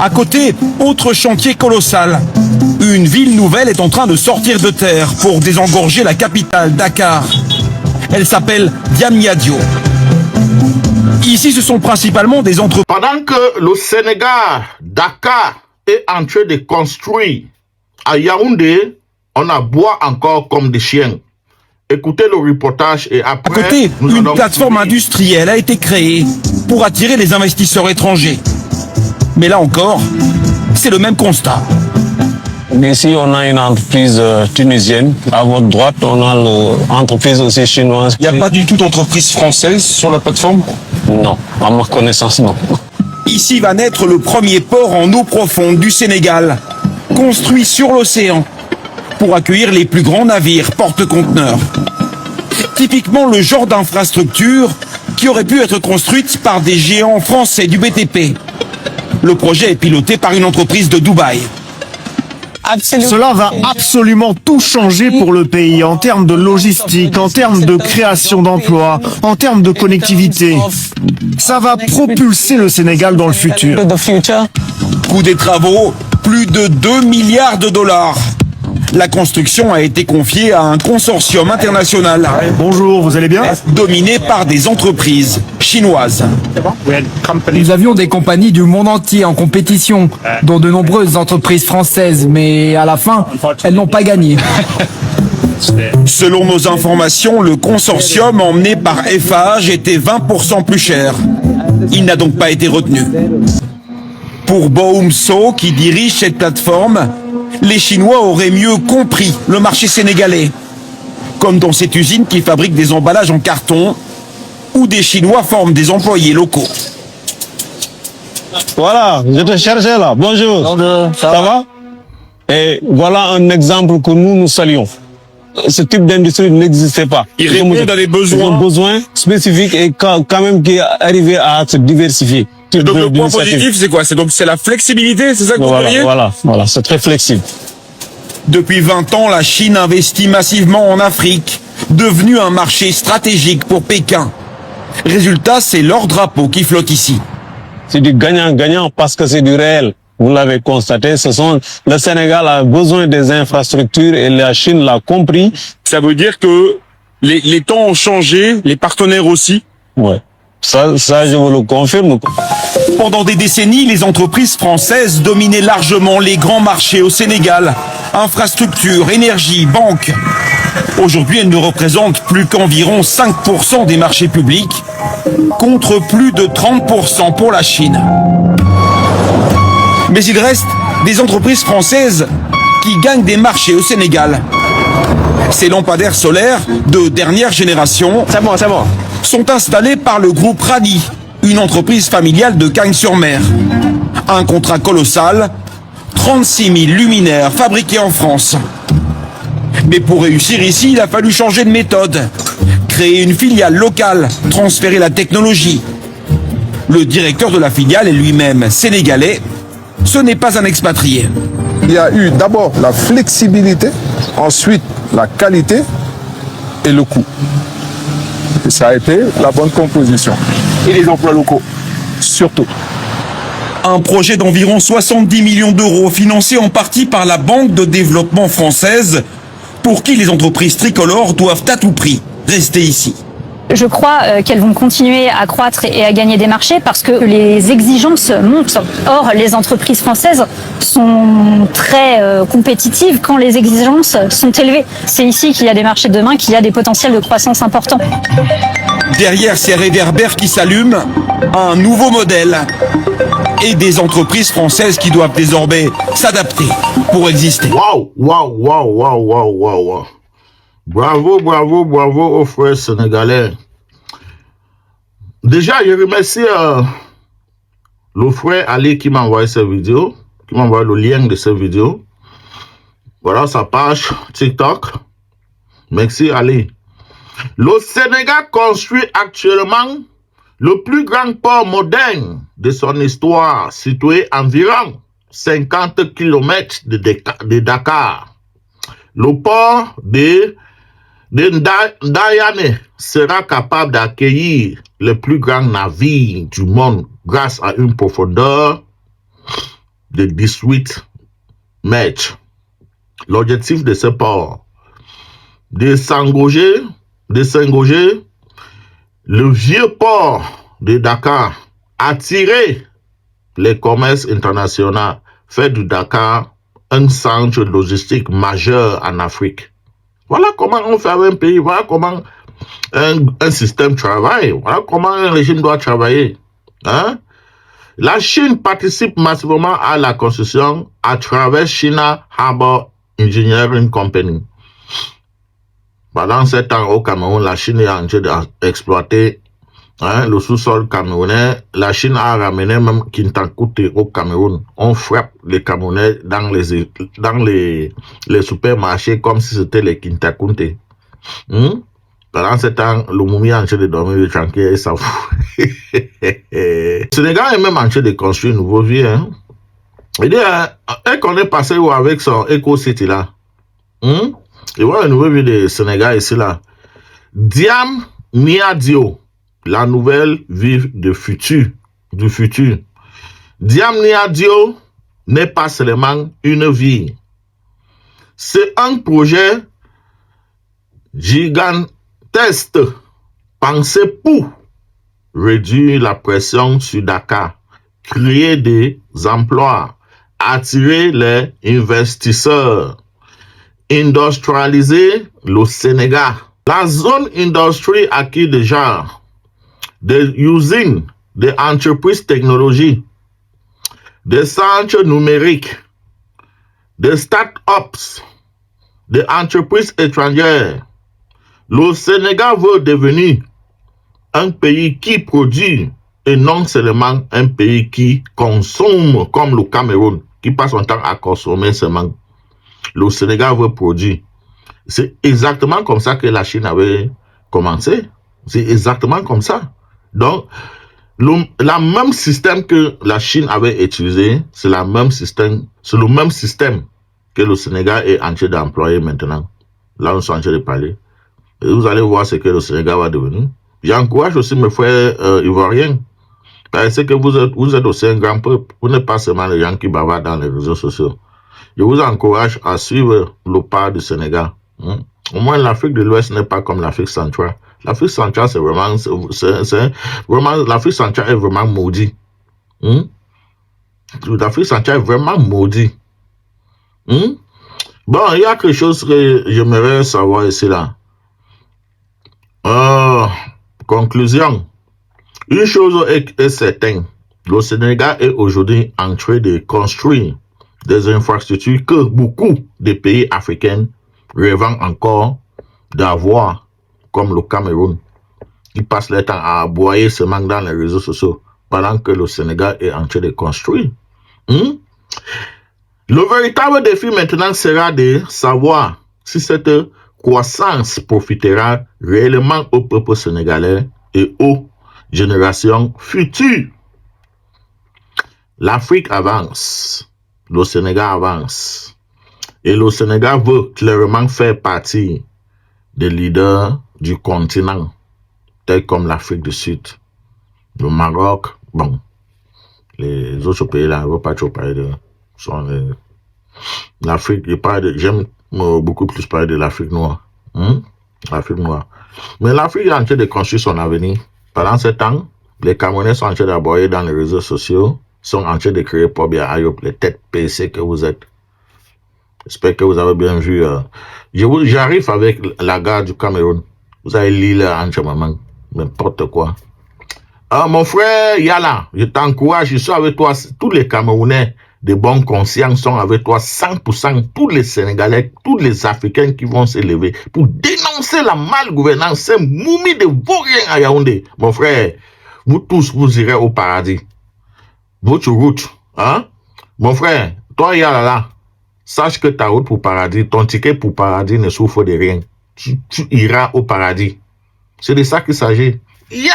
À côté, autre chantier colossal. Une ville nouvelle est en train de sortir de terre pour désengorger la capitale, Dakar. Elle s'appelle Diamniadio. Ici, ce sont principalement des entreprises. Pendant que le Sénégal, Dakar, est en train de construire, à Yaoundé, on aboie encore comme des chiens. Écoutez le reportage et après... À côté, une plateforme industrielle a été créée pour attirer les investisseurs étrangers. Mais là encore, c'est le même constat. Ici, on a une entreprise tunisienne. À votre droite, on a l'entreprise aussi chinoise. Il n'y a pas du tout d'entreprise française sur la plateforme? Non, à ma connaissance, non. Ici va naître le premier port en eau profonde du Sénégal, construit sur l'océan, pour accueillir les plus grands navires porte-conteneurs. Typiquement le genre d'infrastructure qui aurait pu être construite par des géants français du BTP. Le projet est piloté par une entreprise de Dubaï. Cela va absolument tout changer pour le pays en termes de logistique, en termes de création d'emplois, en termes de connectivité. Ça va propulser le Sénégal dans le futur. Coût des travaux, plus de 2 milliards de dollars. La construction a été confiée à un consortium international. Bonjour, vous allez bien? Dominé par des entreprises chinoises. Nous avions des compagnies du monde entier en compétition, dont de nombreuses entreprises françaises, mais à la fin, elles n'ont pas gagné. Selon nos informations, le consortium emmené par FH était 20% plus cher. Il n'a donc pas été retenu. Pour Bohum So, qui dirige cette plateforme, les Chinois auraient mieux compris le marché sénégalais. Comme dans cette usine qui fabrique des emballages en carton, où des Chinois forment des employés locaux. Voilà, je te cherchais là. Bonjour. Ça va? Et voilà un exemple que nous saluons. Ce type d'industrie n'existait pas. Il répond à des besoins. Ils ont besoin spécifiques et quand même qui est arrivé à se diversifier. Et donc le point positif, c'est quoi? C'est la flexibilité, c'est ça que vous voyez? Voilà, c'est très flexible. Depuis 20 ans, la Chine investit massivement en Afrique, devenu un marché stratégique pour Pékin. Résultat, c'est leur drapeau qui flotte ici. C'est du gagnant-gagnant parce que c'est du réel. Vous l'avez constaté, le Sénégal a besoin des infrastructures et la Chine l'a compris. Ça veut dire que les temps ont changé, les partenaires aussi? Ouais. Ça, je vous le confirme. Pendant des décennies, les entreprises françaises dominaient largement les grands marchés au Sénégal. Infrastructures, énergie, banques. Aujourd'hui, elles ne représentent plus qu'environ 5% des marchés publics, contre plus de 30% pour la Chine. Mais il reste des entreprises françaises qui gagnent des marchés au Sénégal. Ces lampadaires solaires de dernière génération sont installés par le groupe Rani, une entreprise familiale de Cagnes-sur-Mer. Un contrat colossal, 36 000 luminaires fabriqués en France. Mais pour réussir ici, il a fallu changer de méthode. Créer une filiale locale, transférer la technologie. Le directeur de la filiale est lui-même sénégalais. Ce n'est pas un expatrié. Il y a eu d'abord la flexibilité, ensuite la qualité et le coût. Et ça a été la bonne composition. Et les emplois locaux? Surtout. Un projet d'environ 70 millions d'euros financé en partie par la Banque de développement française, pour qui les entreprises tricolores doivent à tout prix rester ici. Je crois qu'elles vont continuer à croître et à gagner des marchés parce que les exigences montent. Or, les entreprises françaises sont très compétitives quand les exigences sont élevées. C'est ici qu'il y a des marchés de demain, qu'il y a des potentiels de croissance importants. Derrière ces réverbères qui s'allument, un nouveau modèle et des entreprises françaises qui doivent désormais s'adapter pour exister. Waouh. Bravo aux frères sénégalais. Déjà, je remercie le frère Ali qui m'a envoyé cette vidéo, qui m'a envoyé le lien de cette vidéo. Voilà sa page TikTok. Merci Ali. Le Sénégal construit actuellement le plus grand port moderne de son histoire, situé environ 50 km de Dakar. Le port de Ndayane sera capable d'accueillir les plus grands navires du monde grâce à une profondeur de 18 mètres. L'objectif de ce port, de s'engager, le vieux port de Dakar, attirer les commerces internationaux, faire du Dakar un centre logistique majeur en Afrique. Voilà comment on fait un pays, voilà comment un système travaille, voilà comment un régime doit travailler. Hein? La Chine participe massivement à la construction à travers China Harbour Engineering Company. Pendant 7 ans au Cameroun, la Chine est en train d'exploiter le sous-sol camerounais. La Chine a ramené même Kintakoute au Cameroun. On frappe les Camerounais dans les supermarchés comme si c'était les Kintakoute. Pendant 7 ans, le Moumi est en train de dormir tranquille et s'en fout. Le Sénégal est même en train de construire une nouvelle vie. Il dit, qu'on est passé avec son Eco City là. Il voit une nouvelle vie de Sénégal ici là. Diam Niadio, la nouvelle vie du futur. Diam Niadio n'est pas seulement une vie. C'est un projet gigantesque pensé pour réduire la pression sur Dakar, créer des emplois, attirer les investisseurs, industrialiser le Sénégal. La zone industrie acquis déjà des usines, des entreprises technologiques, des centres numériques, des start-ups, des entreprises étrangères. Le Sénégal veut devenir un pays qui produit et non seulement un pays qui consomme comme le Cameroun, qui passe son temps à consommer seulement. Le Sénégal veut produire. C'est exactement comme ça que la Chine avait commencé. C'est exactement comme ça. Donc, le même système que la Chine avait utilisé, c'est le même système que le Sénégal est en train d'employer maintenant. Là, nous sommes en train de parler. Et vous allez voir ce que le Sénégal va devenir. J'encourage aussi mes frères ivoiriens. Parce que vous êtes aussi un grand peuple. Vous n'êtes pas seulement les gens qui bavardent dans les réseaux sociaux. Je vous encourage à suivre le pas du Sénégal. Au moins, l'Afrique de l'Ouest n'est pas comme l'Afrique centrale. L'Afrique centrale, l'Afrique centrale est vraiment maudit. L'Afrique centrale est vraiment maudit. Bon, il y a quelque chose que j'aimerais savoir ici là. Conclusion. Une chose est certaine. Le Sénégal est aujourd'hui en train de construire des infrastructures que beaucoup de pays africains rêvent encore d'avoir, comme le Cameroun, qui passe le temps à aboyer ce manque dans les réseaux sociaux, pendant que le Sénégal est en train de construire. Le véritable défi maintenant sera de savoir si cette croissance profitera réellement au peuple sénégalais et aux générations futures. L'Afrique avance, le Sénégal avance, et le Sénégal veut clairement faire partie des leaders du continent, tels comme l'Afrique du Sud, le Maroc, bon, les autres pays là, je ne veux pas trop parler de l'Afrique, j'aime beaucoup plus parler de l'Afrique noire. L'Afrique noire. Mais l'Afrique est en train de construire son avenir. Pendant ce temps, les Camerounais sont en train d'aborder dans les réseaux sociaux, sont en train de créer pour bien Ayop, les têtes PC que vous êtes. J'espère que vous avez bien vu. J'arrive avec la gare du Cameroun. Vous allez lire en maman, n'importe quoi. Mon frère Yala, je t'encourage, je suis avec toi. Tous les Camerounais de bonne conscience sont avec toi 100%. Tous les Sénégalais, tous les Africains qui vont s'élever pour dénoncer la malgouvernance, ces moumis de vauriens à Yaoundé. Mon frère, vous tous, vous irez au paradis. Votre route, hein? Mon frère, toi Yala là, sache que ta route pour paradis, ton ticket pour paradis ne souffre de rien. Tu iras au paradis. C'est de ça qu'il s'agit. Yala!